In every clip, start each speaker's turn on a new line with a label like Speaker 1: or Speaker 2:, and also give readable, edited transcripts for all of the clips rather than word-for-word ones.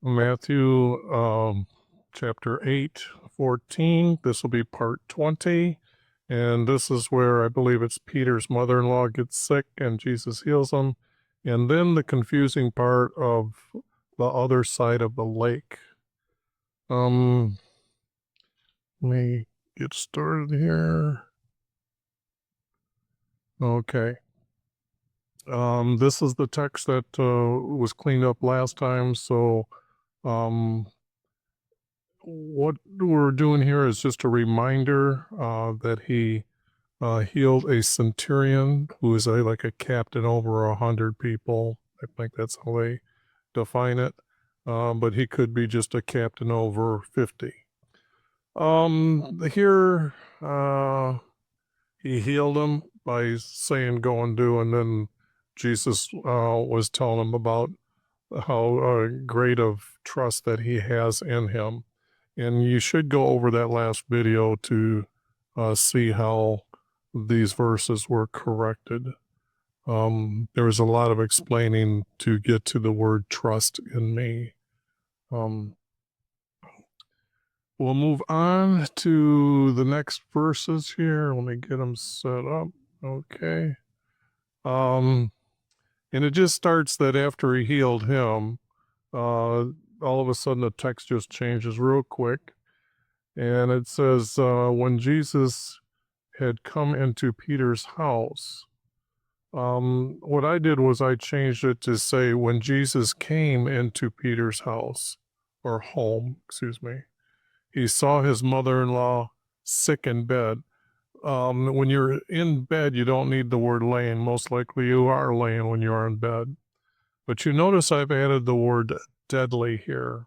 Speaker 1: Matthew chapter 8:14. This will be part 20. And this is where I believe it's Peter's mother-in-law gets sick and Jesus heals him. And then the confusing part of the other side of the lake. Let me get started here. Okay. This is the text that was cleaned up last time. So what we're doing here is just a reminder that he healed a centurion who is like a captain over 100 people. I think that's how they define it. But he could be just a captain over 50. Here, he healed him by saying, go and do, and then Jesus was telling him about how great of trust that he has in him. And you should go over that last video to see how these verses were corrected. There was a lot of explaining to get to the word trust in me. We'll move on to the next verses here. Let me get them set up. Okay. And it just starts that after he healed him, all of a sudden the text just changes real quick. And it says, when Jesus had come into Peter's house, what I did was I changed it to say, when Jesus came into Peter's house, or home, excuse me, he saw his mother-in-law sick in bed. When you're in bed, you don't need the word laying. Most likely you are laying when you are in bed. But you notice I've added the word deadly here.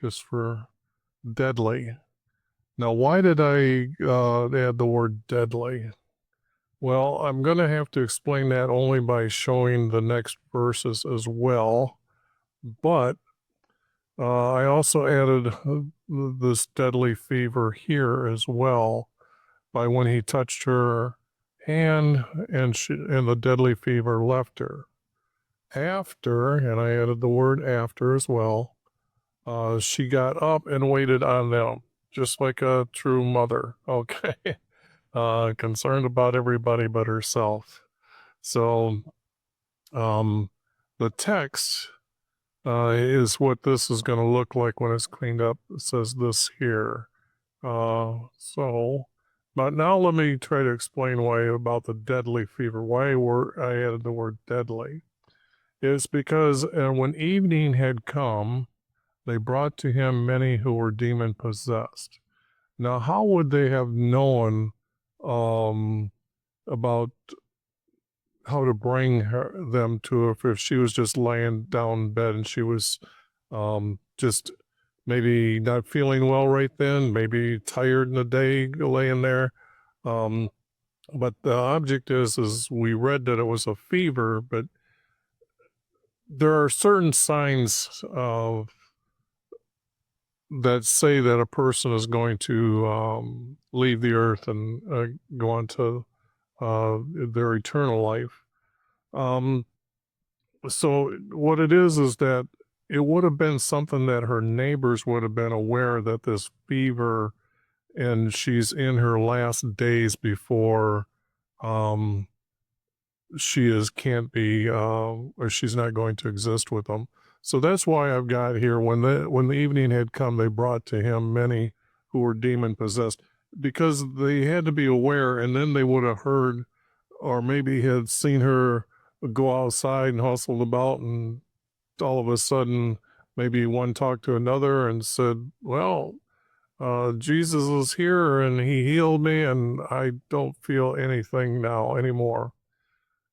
Speaker 1: Just for deadly. Now, why did I add the word deadly? Well, I'm going to have to explain that only by showing the next verses as well. But I also added this deadly fever here as well by when he touched her hand and the deadly fever left her. After, and I added the word after as well, she got up and waited on them, just like a true mother, okay? Concerned about everybody but herself. So the text is what this is going to look like when it's cleaned up. It says this here. But now let me try to explain why about the deadly fever. Why I added the word deadly. It's because when evening had come, they brought to him many who were demon-possessed. Now, how would they have known about how to bring them to her if she was just laying down in bed and she was just maybe not feeling well right then, maybe tired in the day laying there. But the object is we read that it was a fever, but there are certain signs that say that a person is going to leave the earth and go on to their eternal life. So what it is that it would have been something that her neighbors would have been aware that this fever, and she's in her last days before can't be or she's not going to exist with them. So that's why I've got here, when the evening had come, they brought to him many who were demon possessed, because they had to be aware, and then they would have heard or maybe had seen her go outside and hustled about, and all of a sudden maybe one talked to another and said, well, Jesus is here and he healed me and I don't feel anything now anymore.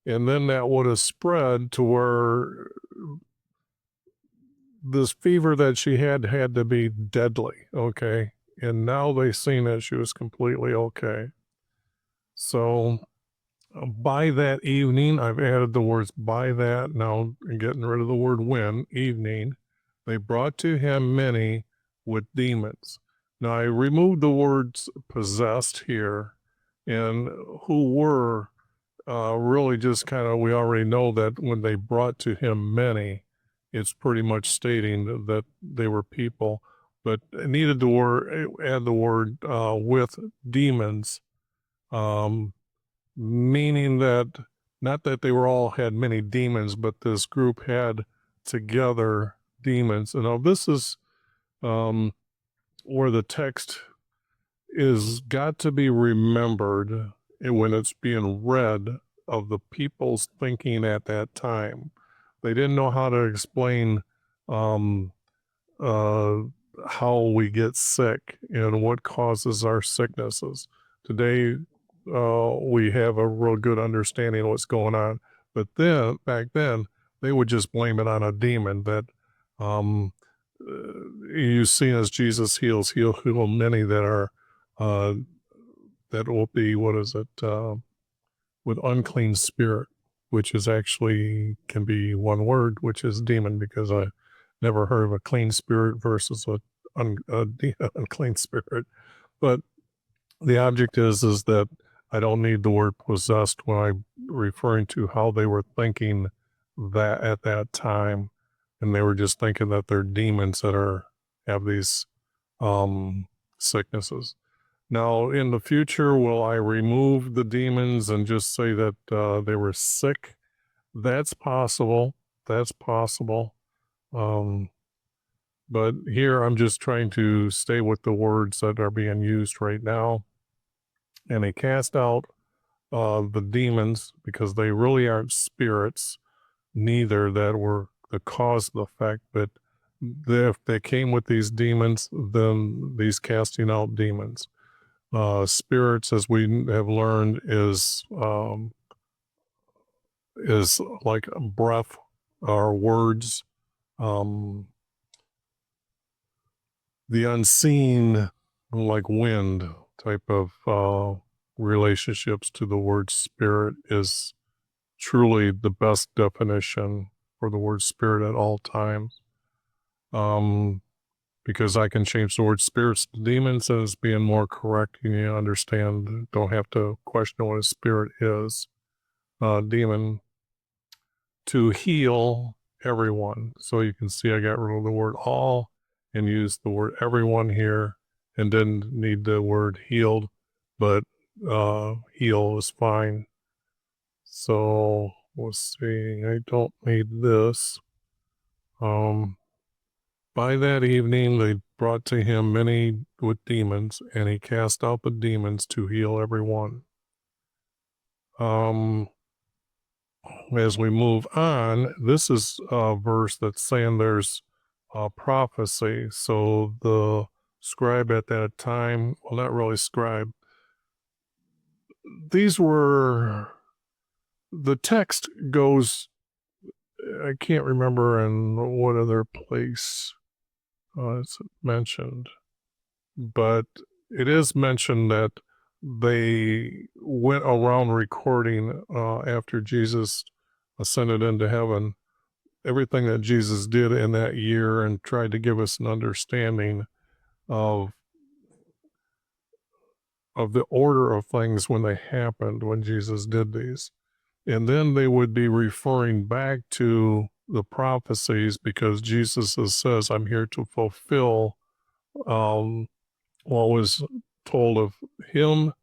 Speaker 1: And then that would have spread to where this fever that she had to be deadly, okay? And now they seen that she was completely okay. So by that evening, I've added the words by that, now getting rid of the word when, evening, they brought to him many with demons. Now I removed the words possessed here, and who were really just kind of, we already know that when they brought to him many, it's pretty much stating that they were people, but it needed to add the word with demons, meaning that not that they were all had many demons, but this group had together demons. And now this is where the text is got to be when it's being read of the people's thinking at that time. They didn't know how to explain um, how we get sick and what causes our sicknesses. Today, we have a real good understanding of what's going on. But then, back then, they would just blame it on a demon that you see as Jesus heals, he'll heal many that are, that will be, with unclean spirit, which is actually can be one word, which is demon, because I never heard of a clean spirit versus a unclean spirit. But the object is that I don't need the word possessed when I'm referring to how they were thinking that at that time, and they were just thinking that they're demons that have these sicknesses. Now, in the future, will I remove the demons and just say that they were sick? That's possible. That's possible. But here I'm just trying to stay with the words that are being used right now. And they cast out the demons because they really aren't spirits, neither that were the cause of the effect. But if they came with these demons, then these casting out demons. Spirits, as we have learned, is like breath or words. The unseen, like wind type of relationships to the word spirit is truly the best definition for the word spirit at all times. Because I can change the word spirits to demons as being more correct, and you understand, don't have to question what a spirit is. Demon, to heal everyone. So you can see I got rid of the word all and used the word everyone here, and didn't need the word healed, but heal is fine. So let's see, I don't need this. By that evening, they brought to him many with demons, and he cast out the demons to heal everyone. As we move on, this is a verse that's saying there's a prophecy. So the scribe at that time, well, not really scribe, the text goes, I can't remember in what other place it's mentioned, but it is mentioned that they went around recording after Jesus ascended into heaven everything that Jesus did in that year, and tried to give us an understanding of the order of things when they happened, when Jesus did these. And then they would be referring back to the prophecies, because Jesus says, I'm here to fulfill what was told of him,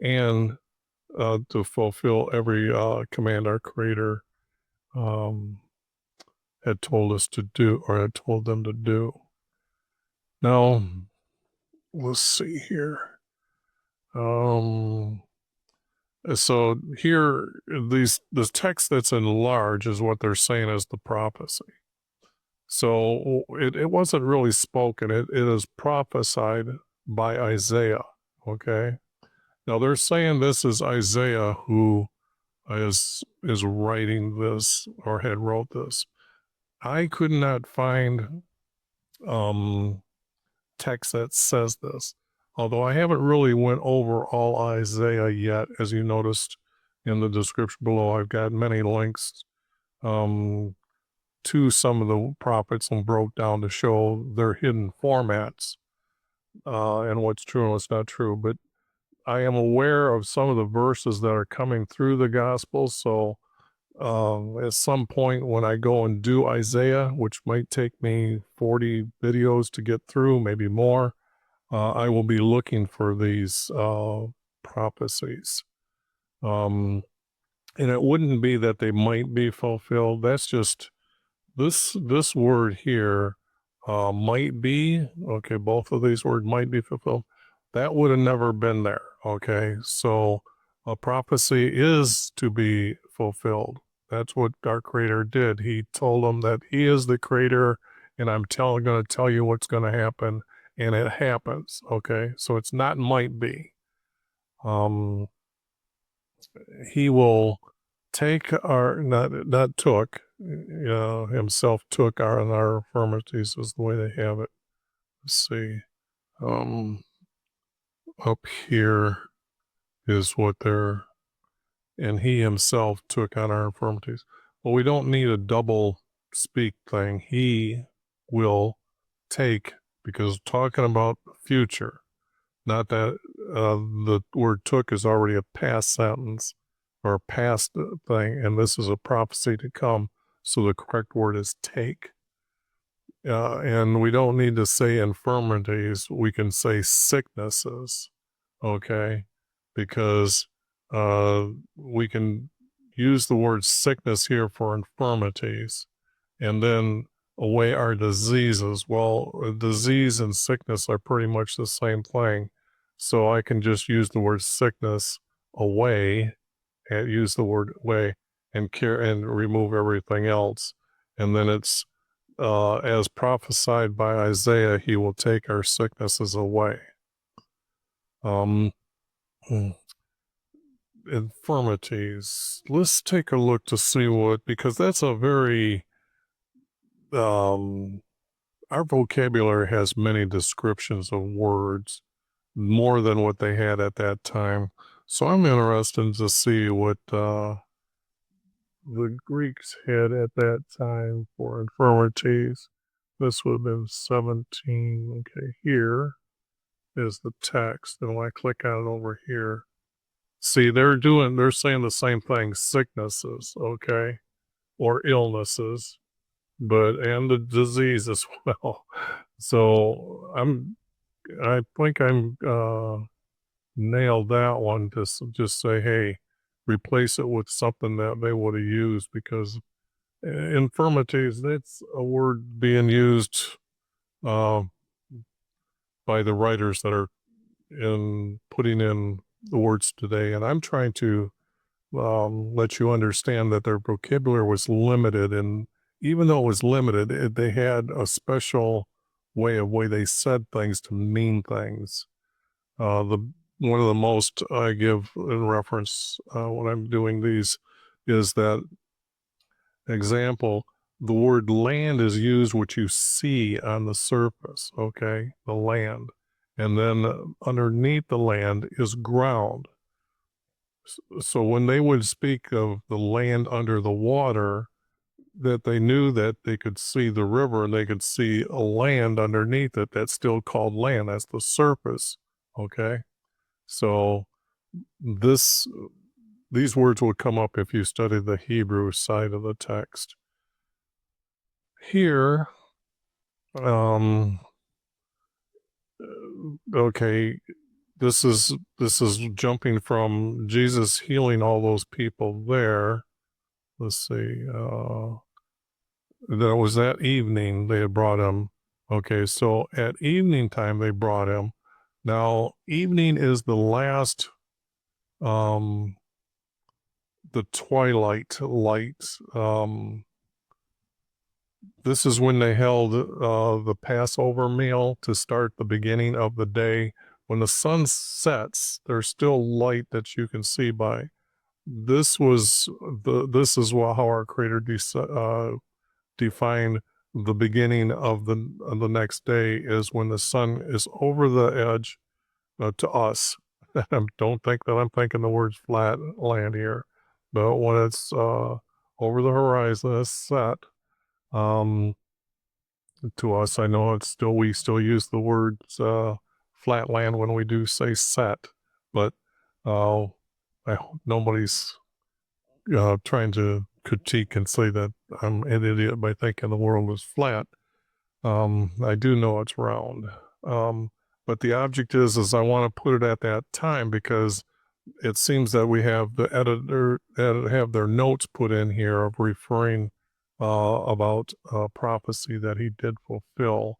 Speaker 1: and to fulfill every command our Creator had told us to do, or had told them to do. Now, let's see here. So here, this text that's in large is what they're saying is the prophecy. So it wasn't really spoken. It is prophesied by Isaiah. Okay. Now they're saying this is Isaiah who is writing this, or had wrote this. I could not find text that says this, although I haven't really went over all Isaiah yet. As you noticed in the description below, I've got many links to some of the prophets, and broke down to show their hidden formats and what's true and what's not true. But I am aware of some of the verses that are coming through the Gospels, so at some point when I go and do Isaiah, which might take me 40 videos to get through, maybe more, I will be looking for these prophecies. And it wouldn't be that they might be fulfilled. That's just this word here, might be, okay, both of these words might be fulfilled. That would have never been there, okay? So a prophecy is to be fulfilled. That's what our Creator did. He told them that He is the Creator, and I'm going to tell you what's going to happen, and it happens, okay? So it's not might be. He will take our, not took, himself took our infirmities is the way they have it. Let's see. Up here is what they're, and he himself took on our infirmities. Well, we don't need a double speak thing. He will take, because talking about the future, not that the word took is already a past sentence or a past thing, and this is a prophecy to come. So the correct word is take. And we don't need to say infirmities. We can say sicknesses, okay? Because we can use the word sickness here for infirmities, and then away our diseases. Well, disease and sickness are pretty much the same thing. So I can just use the word sickness away and use the word away and care and remove everything else. And then it's as prophesied by Isaiah, he will take our sicknesses away. Infirmities. Let's take a look to see what, because that's a very, our vocabulary has many descriptions of words, more than what they had at that time. So I'm interested to see what the Greeks had at that time for infirmities. This would have been 17. Okay, here is the text. And when I click on it over here, see, they're saying the same thing, sicknesses, okay, or illnesses, and the disease as well. So I think I'm nailed that one to just say, hey, replace it with something that they would have used, because infirmities, that's a word being used by the writers that are in putting in the words today. And I'm trying to let you understand that their vocabulary was limited. And even though it was limited, they had a special way they said things to mean things. One of the most I give in reference when I'm doing these is that example, the word land is used what you see on the surface, okay, the land. And then underneath the land is ground. So when they would speak of the land under the water, that they knew that they could see the river and they could see a land underneath it, that's still called land. That's the surface, okay? So these words will come up if you study the Hebrew side of the text. Here, okay, this is jumping from Jesus healing all those people there. Let's see, that was that evening they had brought him. Okay, so at evening time they brought him. Now, evening is the last, the twilight light. This is when they held the Passover meal to start the beginning of the day. When the sun sets, there's still light that you can see by. This is how our Creator defined the beginning of the next day, is when the sun is over the edge to us. Don't think that I'm thinking the words flat land here, but when it's over the horizon, it's set. To us, I know we still use the words flat land when we do say set, but I hope nobody's trying to critique and say that I'm an idiot by thinking the world is flat. I do know it's round. But the object is I want to put it at that time because it seems that we have the editor have their notes put in here of referring about prophecy that he did fulfill.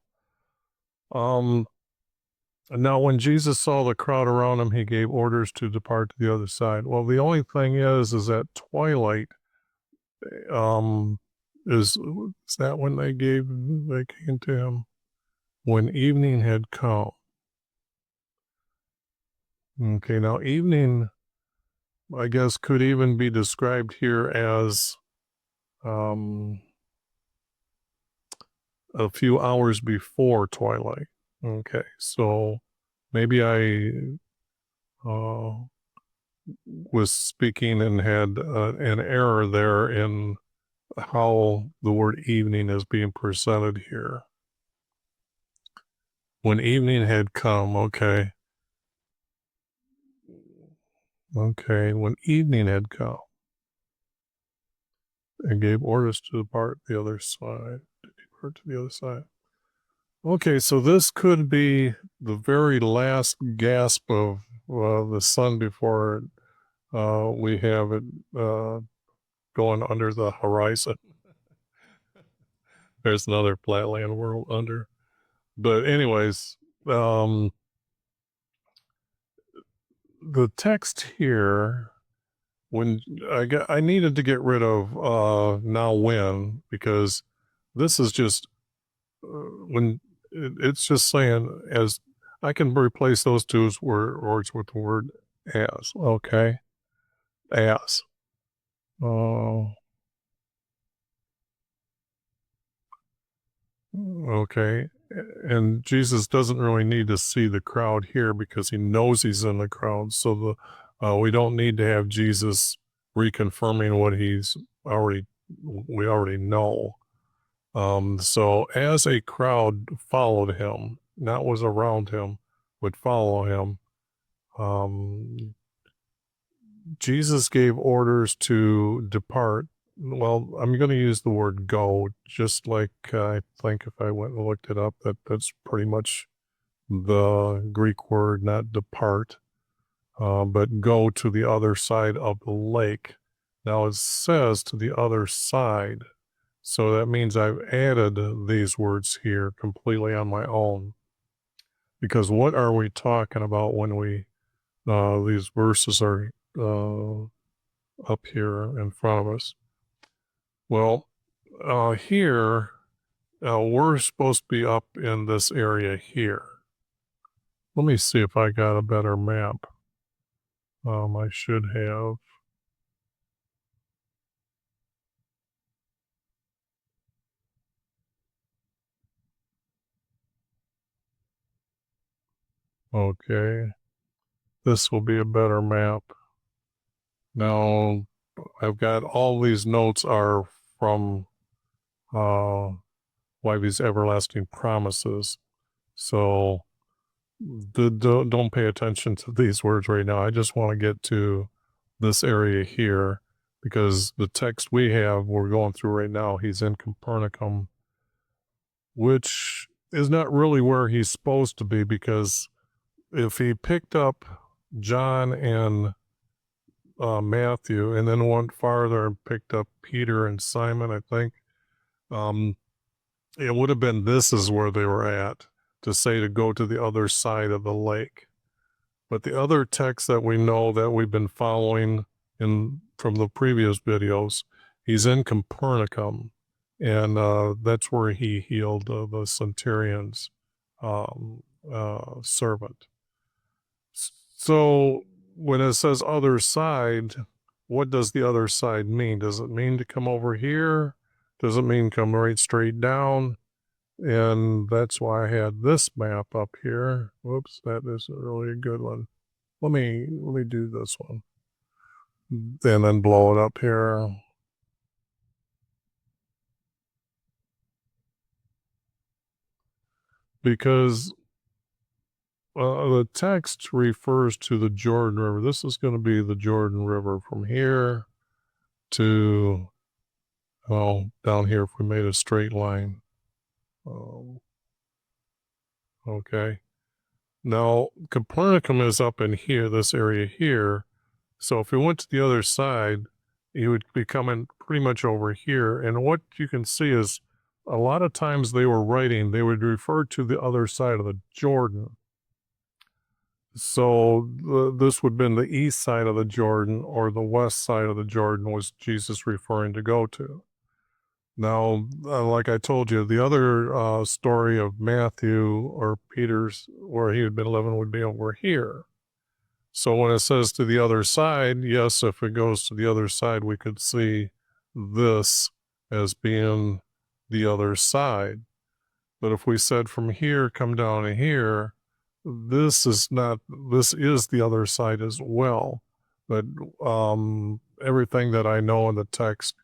Speaker 1: Now, when Jesus saw the crowd around him, he gave orders to depart to the other side. Well, the only thing is that twilight is that when they came to him when evening had come. Okay, now evening, I guess, could even be described here as a few hours before twilight. Okay, so maybe I was speaking and had an error there in how the word evening is being presented here. When evening had come, okay. Okay, when evening had come, and gave orders to depart the other side, Okay, so this could be the very last gasp of the sun before we have it going under the horizon. There's another flatland world under. But anyways, the text here, when I needed to get rid of now when, because this is just when it's just saying as I can replace those two words with the word as. Okay, as. Okay, and Jesus doesn't really need to see the crowd here because he knows he's in the crowd. So we don't need to have Jesus reconfirming what we already know. So as a crowd followed him, not was around him, would follow him, Jesus gave orders to depart. Well, I'm going to use the word go, just like I think if I went and looked it up, that's pretty much the Greek word, not depart, but go to the other side of the lake. Now it says to the other side. So that means I've added these words here completely on my own. Because what are we talking about when these verses are up here in front of us? Well, here, we're supposed to be up in this area here. Let me see if I got a better map. I should have. Okay. This will be a better map. Now, I've got all these notes are from YHVH'S Everlasting Promises. So don't pay attention to these words right now. I just want to get to this area here because the text we're going through right now, he's in Capernaum, which is not really where he's supposed to be because if he picked up John and Matthew and then went farther and picked up Peter and Simon, I think, it would have been this is where they were at to say to go to the other side of the lake. But the other text that we know that we've been following from the previous videos, he's in Capernaum, and that's where he healed the centurion's servant. So when it says other side, what does the other side mean? Does it mean to come over here? Does it mean come right straight down? And that's why I had this map up here. Whoops, that isn't really a good one. Let me do this one. And then blow it up here. Because the text refers to the Jordan River. This is going to be the Jordan River from here to Well, down here, if we made a straight line. Okay. Now, Copernicum is up in here, this area here. So if we went to the other side, you would be coming pretty much over here. And what you can see is a lot of times they were writing, they would refer to the other side of the Jordan. So this would have been the east side of the Jordan, or the west side of the Jordan was Jesus referring to go to. Now, like I told you, the other story of Matthew or Peter's, where he had been living, would be over here. So when it says to the other side, yes, if it goes to the other side, we could see this as being the other side. But if we said from here, come down to here, this is the other side as well. But everything that I know in the text,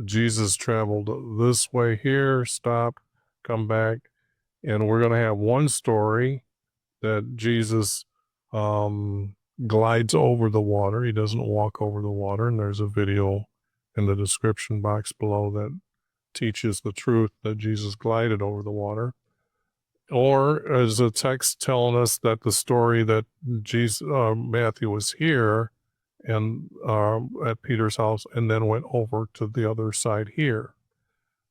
Speaker 1: Jesus traveled this way here, stopped, come back, and we're going to have one story that Jesus glides over the water. He doesn't walk over the water, and there's a video in the description box below that teaches the truth that Jesus glided over the water. Or is a text telling us that the story that Matthew was here and at Peter's house and then went over to the other side here.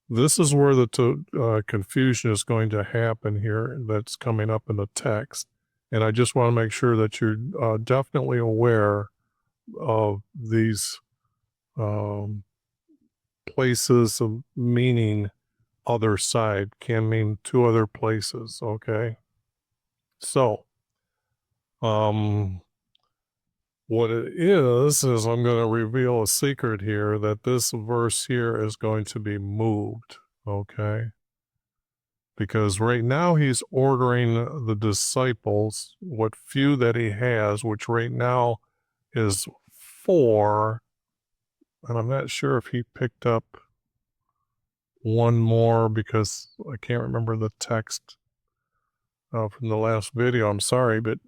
Speaker 1: This is where the confusion is going to happen here that's coming up in the text. And I just want to make sure that you're definitely aware of these places of meaning. Other side can mean two other places, okay? So, what it is I'm going to reveal a secret here, that this verse here is going to be moved, okay? Because right now he's ordering the disciples, what few that he has, which right now is 4, and I'm not sure if he picked up one more because I can't remember the text from the last video. I'm sorry, but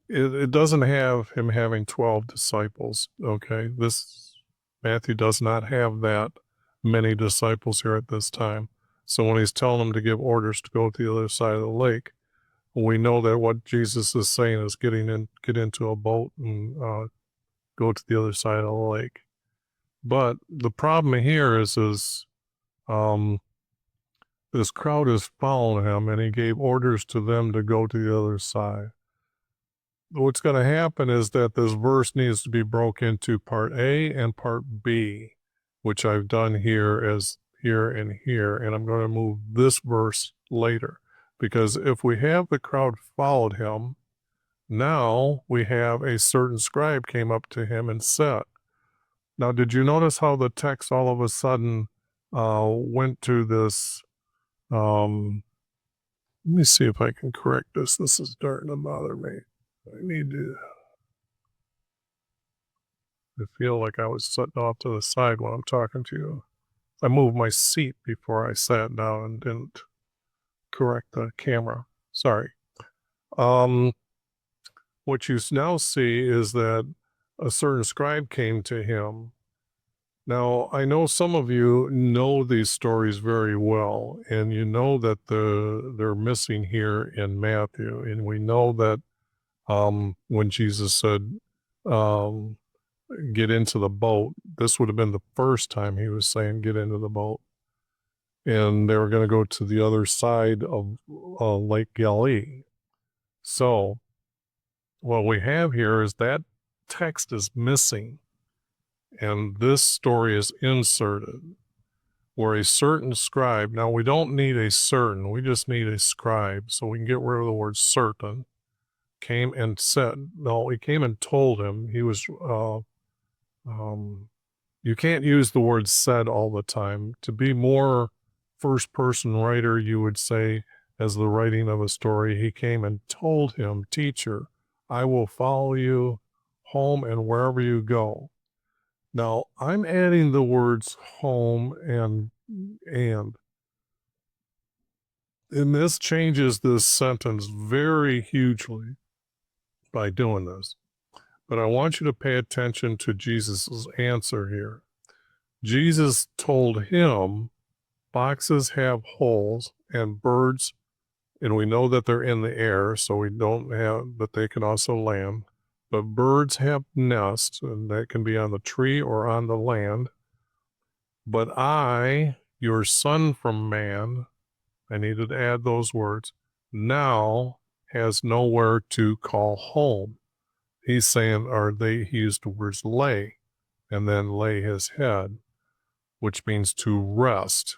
Speaker 1: it doesn't have him having 12 disciples, okay? This Matthew does not have that many disciples here at this time. So when he's telling them to give orders to go to the other side of the lake, we know that what Jesus is saying is get into a boat and go to the other side of the lake. But the problem here is this crowd is following him, and he gave orders to them to go to the other side. What's going to happen is that this verse needs to be broken into part A and part B, which I've done here as here and here, and I'm going to move this verse later, because if we have the crowd followed him, now we have a certain scribe came up to him and said. Now, did you notice how the text all of a sudden went to this? Let me see if I can correct this. This is starting to bother me. I need to. I feel like I was sitting off to the side when I'm talking to you. I moved my seat before I sat down and didn't correct the camera. Sorry. What you now see is that a certain scribe came to him. Now, I know some of you know these stories very well, and you know that they're missing here in Matthew, and we know that when Jesus said, get into the boat, this would have been the first time he was saying, get into the boat. And they were going to go to the other side of Lake Galilee. So what we have here is that text is missing, and this story is inserted, where a certain scribe, now we don't need a certain, we just need a scribe, so we can get rid of the word certain, came and said, no, he came and told him. He was, you can't use the word said all the time. To be more first person writer, you would say, as the writing of a story, he came and told him, teacher, I will follow you home and wherever you go. Now, I'm adding the words home and this changes this sentence very hugely by doing this. But I want you to pay attention to Jesus' answer here. Jesus told him, foxes have holes and birds, and we know that they're in the air, so we don't have, but they can also land. But birds have nests, and that can be on the tree or on the land. But I, your son from man, I needed to add those words, now has nowhere to call home. He's saying, he used the words lay, and then lay his head, which means to rest.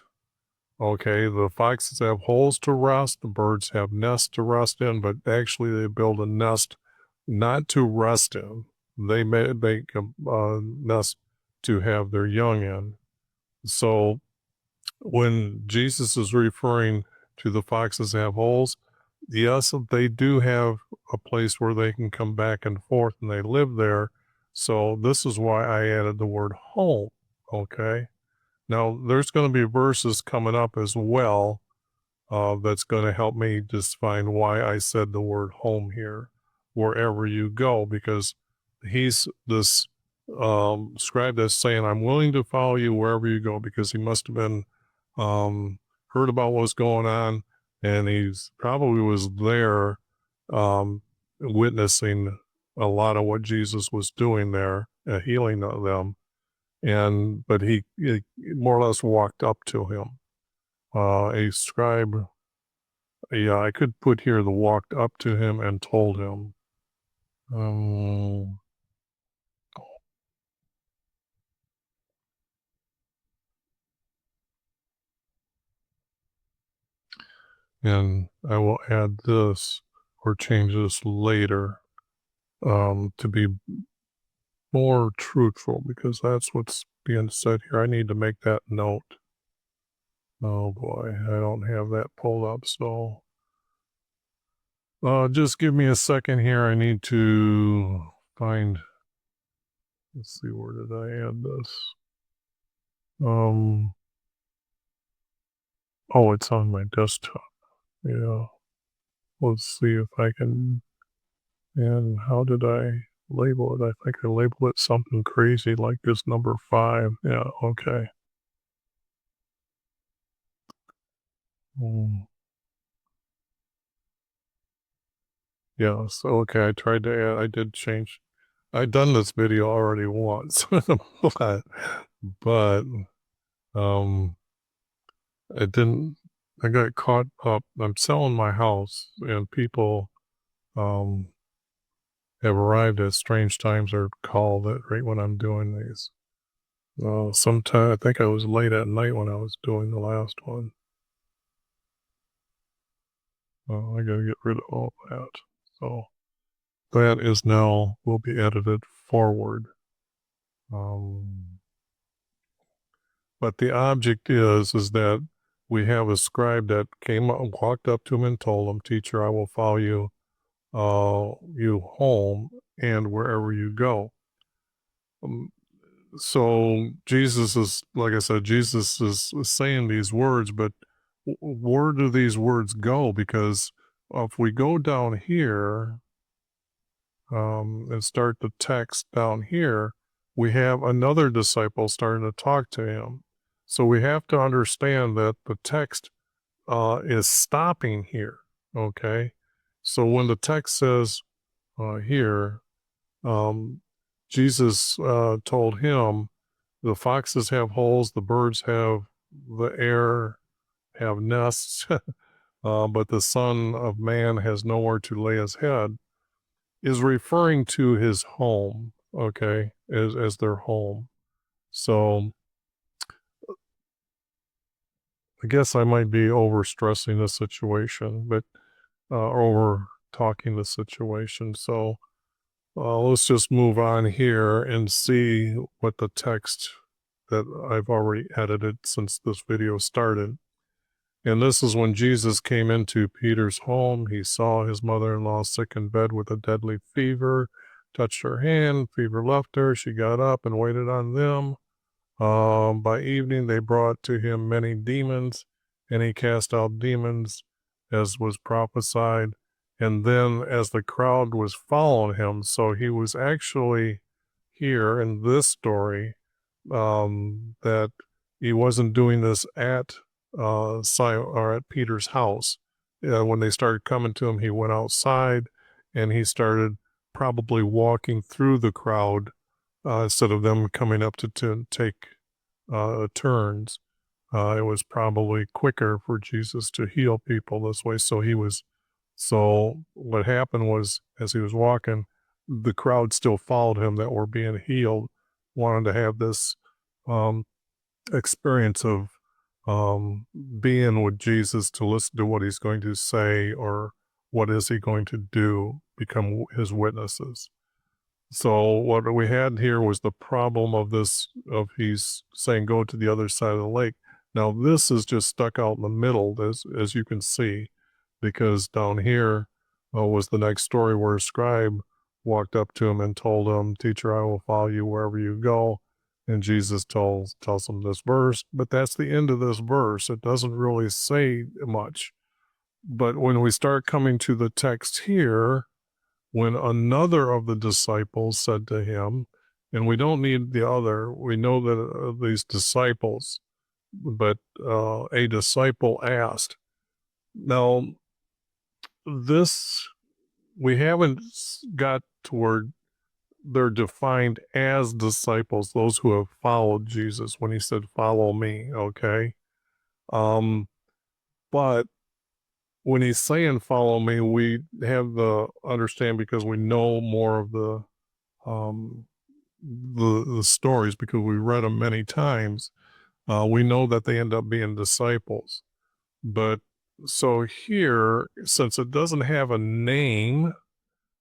Speaker 1: Okay, the foxes have holes to rest, the birds have nests to rest in, but actually they build a nest not to rest in. They make a nest to have their young in. So when Jesus is referring to the foxes have holes, yes, they do have a place where they can come back and forth and they live there. So this is why I added the word home. Okay. Now there's going to be verses coming up as well that's going to help me just find why I said the word home here, wherever you go, because he's this scribe that's saying, I'm willing to follow you wherever you go, because he must have been heard about what's going on, and he's probably was there witnessing a lot of what Jesus was doing there, healing them. But he more or less walked up to him. A scribe, yeah, I could put here the walked up to him and told him. And I will add this or change this later to be more truthful, because that's what's being said here. I need to make that note. Oh boy, I don't have that pulled up, so just give me a second here. I need to find, let's see, where did I add this? Oh, it's on my desktop. Yeah. Let's see if I can, and how did I label it? I think I labeled it something crazy like this number 5. Yeah, okay. Mm. Yeah, so okay, I tried to add, I did change. I'd done this video already once, but it didn't, I got caught up. I'm selling my house, and people have arrived at strange times or call that right when I'm doing these. Sometime, I think I was late at night when I was doing the last one. I gotta get rid of all that. So that is now, will be edited forward. But the object is that we have a scribe that came up, walked up to him and told him, teacher, I will follow you, you home and wherever you go. So Jesus is, like I said, Jesus is saying these words, but where do these words go? Because if we go down here and start the text down here, we have another disciple starting to talk to him. So we have to understand that the text is stopping here, okay? So when the text says here, Jesus told him, the foxes have holes, the birds have the air, have nests, but the Son of Man has nowhere to lay his head, is referring to his home, okay, as their home. So I guess I might be over stressing the situation, but over talking the situation. So let's just move on here and see what the text that I've already edited since this video started. And this is when Jesus came into Peter's home. He saw his mother-in-law sick in bed with a deadly fever, touched her hand, fever left her. She got up and waited on them. By evening, they brought to him many demons, and he cast out demons as was prophesied. And then as the crowd was following him, so he was actually here in this story that he wasn't doing this at or at Peter's house. When they started coming to him, he went outside and he started probably walking through the crowd instead of them coming up to take turns. It was probably quicker for Jesus to heal people this way. So what happened was, as he was walking, the crowd still followed him that were being healed, wanted to have this um, experience of being with Jesus to listen to what he's going to say or what is he going to do, become his witnesses. So what we had here was the problem of this, of he's saying, go to the other side of the lake. Now this is just stuck out in the middle, as you can see, because down here was the next story where a scribe walked up to him and told him, teacher, I will follow you wherever you go. And Jesus tells him this verse, but that's the end of this verse. It doesn't really say much. But when we start coming to the text here, when another of the disciples said to him, and we don't need the other, we know that these disciples, but a disciple asked. Now, this, we haven't got to where they're defined as disciples, those who have followed Jesus when he said, follow me, okay? But when he's saying follow me, we have the understand because we know more of the stories because we read them many times. We know that they end up being disciples. But so here, since it doesn't have a name,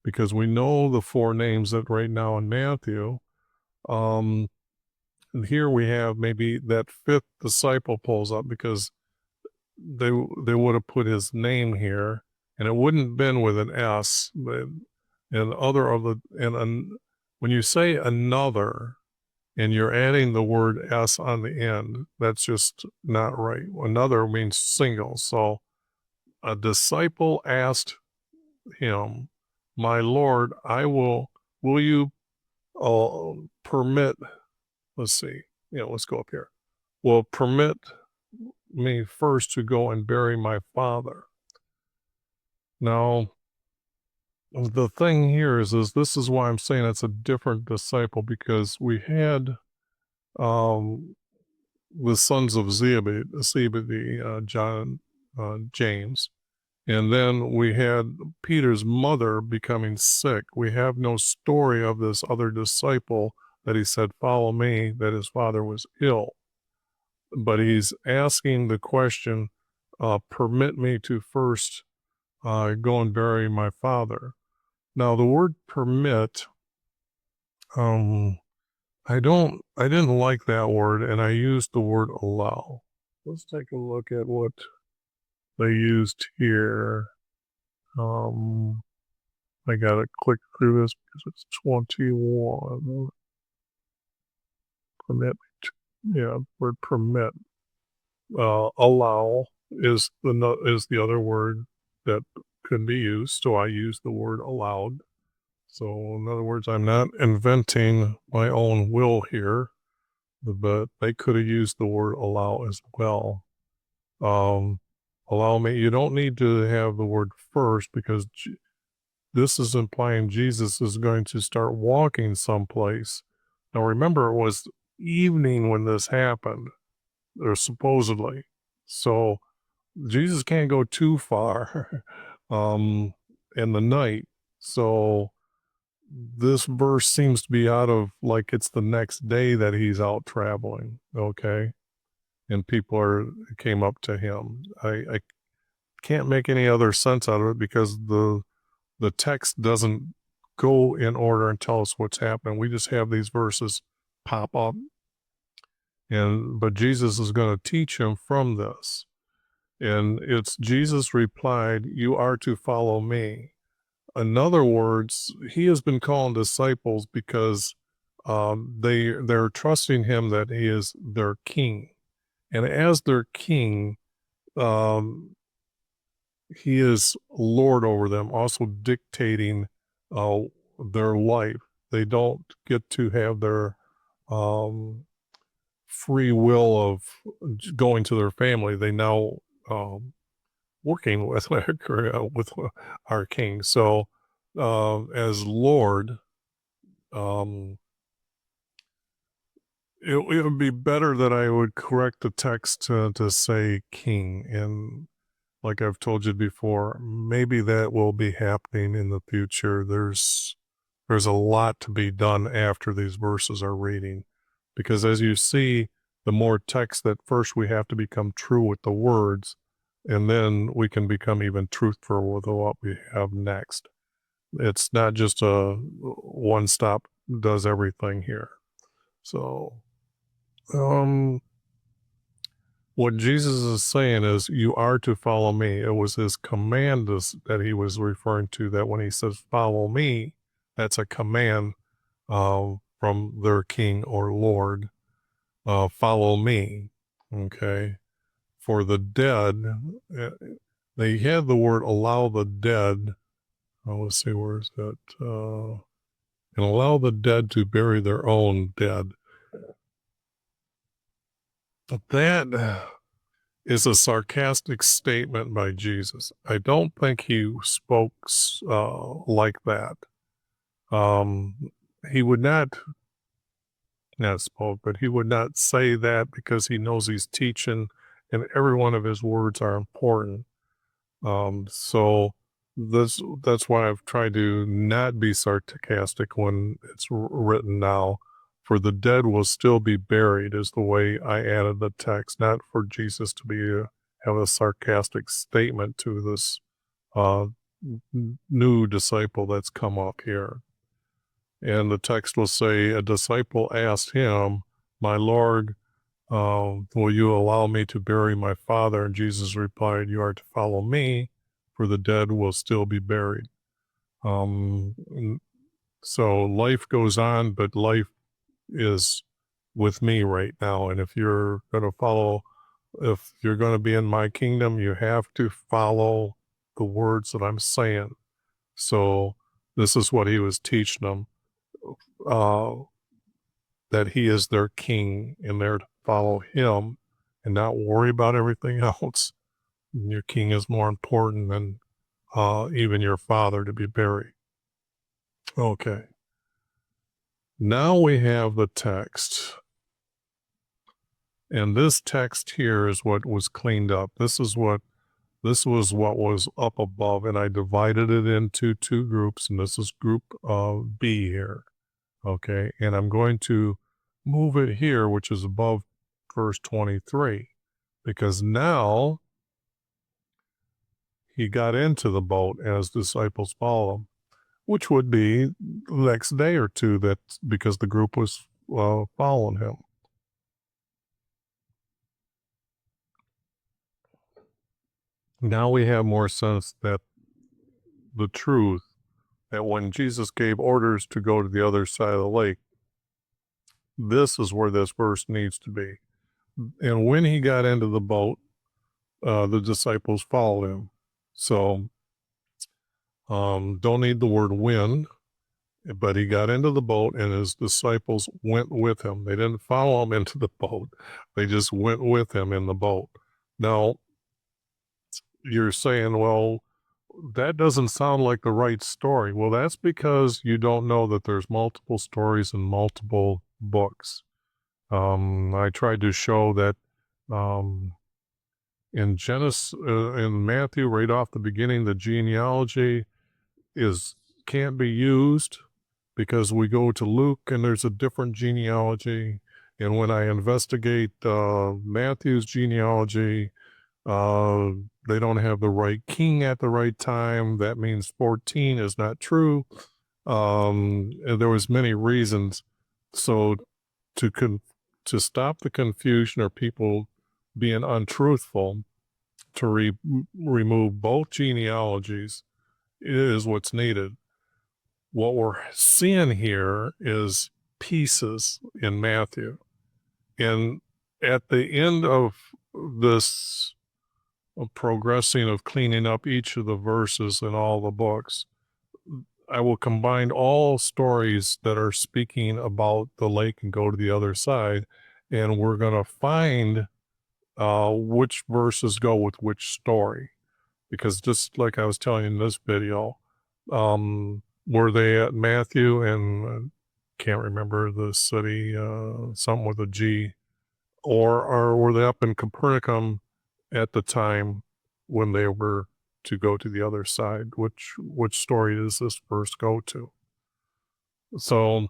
Speaker 1: because we know the four names that right now in Matthew, and here we have maybe that fifth disciple pulls up because they would have put his name here, and it wouldn't have been with an S, but and other of the when you say another and you're adding the word S on the end, that's just not right. Another means single. So a disciple asked him, my Lord, will you permit, let's see, let's go up here. Will permit me first to go and bury my father. Now, the thing here is this is why I'm saying it's a different disciple, because we had the sons of Zebedee, John, James, and then we had Peter's mother becoming sick. We have no story of this other disciple that he said, follow me, that his father was ill. But he's asking the question, permit me to first go and bury my father. Now, the word permit, I didn't like that word, and I used the word allow. Let's take a look at what they used here. I gotta click through this because it's 21. Permit, yeah, word permit. Allow is the other word that could be used, so I use the word allowed. So in other words, I'm not inventing my own will here, but they could have used the word allow as well. Allow me, you don't need to have the word first because this is implying Jesus is going to start walking someplace. Now remember, it was evening when this happened, or supposedly. So Jesus can't go too far in the night. So this verse seems to be out of, like, it's the next day that he's out traveling, okay? And people came up to him. I can't make any other sense out of it because the text doesn't go in order and tell us what's happening. We just have these verses pop up. But Jesus is going to teach him from this. And it's Jesus replied, you are to follow me. In other words, he has been called disciples because they're trusting him that he is their king. And as their king, he is Lord over them, also dictating their life. They don't get to have their free will of going to their family. They now working with with our King. So as Lord, um, it would be better that I would correct the text to say King. And like I've told you before, maybe that will be happening in the future. There's a lot to be done after these verses are reading, because as you see, the more text that first we have to become true with the words, and then we can become even truthful with what we have next. It's not just a one stop does everything here. So, what Jesus is saying is, you are to follow me. It was his command that he was referring to, that when he says, follow me, that's a command from their king or Lord. Follow me. Okay. For the dead, they had the word allow the dead. Oh, let's see, where is that? And allow the dead to bury their own dead. But that is a sarcastic statement by Jesus. I don't think he spoke like that. He would not spoke, but he would not say that, because he knows he's teaching and every one of his words are important. So that's why I've tried to not be sarcastic when it's written now. For the dead will still be buried is the way I added the text, not for Jesus to have a sarcastic statement to this uh, new disciple that's come up here. And the text will say, a disciple asked him, my Lord, will you allow me to bury my father? And Jesus replied, you are to follow me, for the dead will still be buried. So life goes on, but life is with me right now. And if you're going to be in my kingdom, you have to follow the words that I'm saying. So this is what he was teaching them, that he is their king and they're to follow him and not worry about everything else. Your king is more important than even your father to be buried. Okay. Now we have the text. And this text here is what was cleaned up. This was what was up above, and I divided it into two groups, and this is group B here. Okay, and I'm going to move it here, which is above verse 23, because now he got into the boat and his disciples followed him, which would be the next day or two, that because the group was following him. Now we have more sense that the truth that when Jesus gave orders to go to the other side of the lake, this is where this verse needs to be. And when he got into the boat, the disciples followed him. So don't need the word when, but he got into the boat and his disciples went with him. They didn't follow him into the boat. They just went with him in the boat. Now, you're saying, well, that doesn't sound like the right story. Well, that's because you don't know that there's multiple stories in multiple books. I tried to show that in Matthew, right off the beginning, the genealogy can't be used, because we go to Luke and there's a different genealogy. And when I investigate Matthew's genealogy, they don't have the right king at the right time. That means 14 is not true. And there was many reasons. So to stop the confusion or people being untruthful, to remove both genealogies is what's needed. What we're seeing here is pieces in Matthew. And at the end of this progressing of cleaning up each of the verses in all the books, I will combine all stories that are speaking about the lake and go to the other side, and we're going to find which verses go with which story. Because just like I was telling you in this video, were they at Matthew and can't remember the city, something with a G, or were they up in Capernaum at the time when they were to go to the other side? Which story does this verse go to? So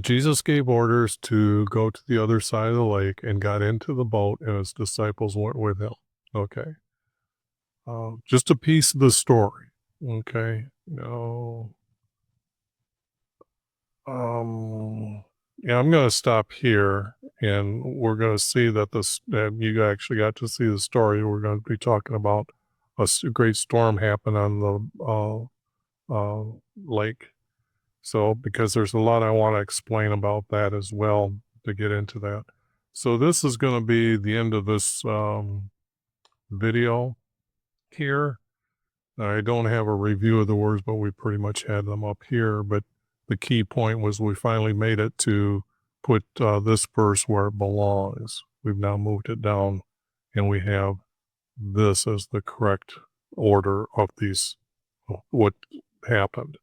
Speaker 1: Jesus gave orders to go to the other side of the lake and got into the boat, and his disciples went with him. Okay. Just a piece of the story. Okay. No. Yeah, I'm going to stop here, and we're going to see that you actually got to see the story. We're going to be talking about a great storm happened on the lake. So, because there's a lot I want to explain about that as well to get into that. So this is going to be the end of this video here. I don't have a review of the words, but we pretty much had them up here. But the key point was we finally made it to put this verse where it belongs. We've now moved it down, and we have this as the correct order of these, what happened.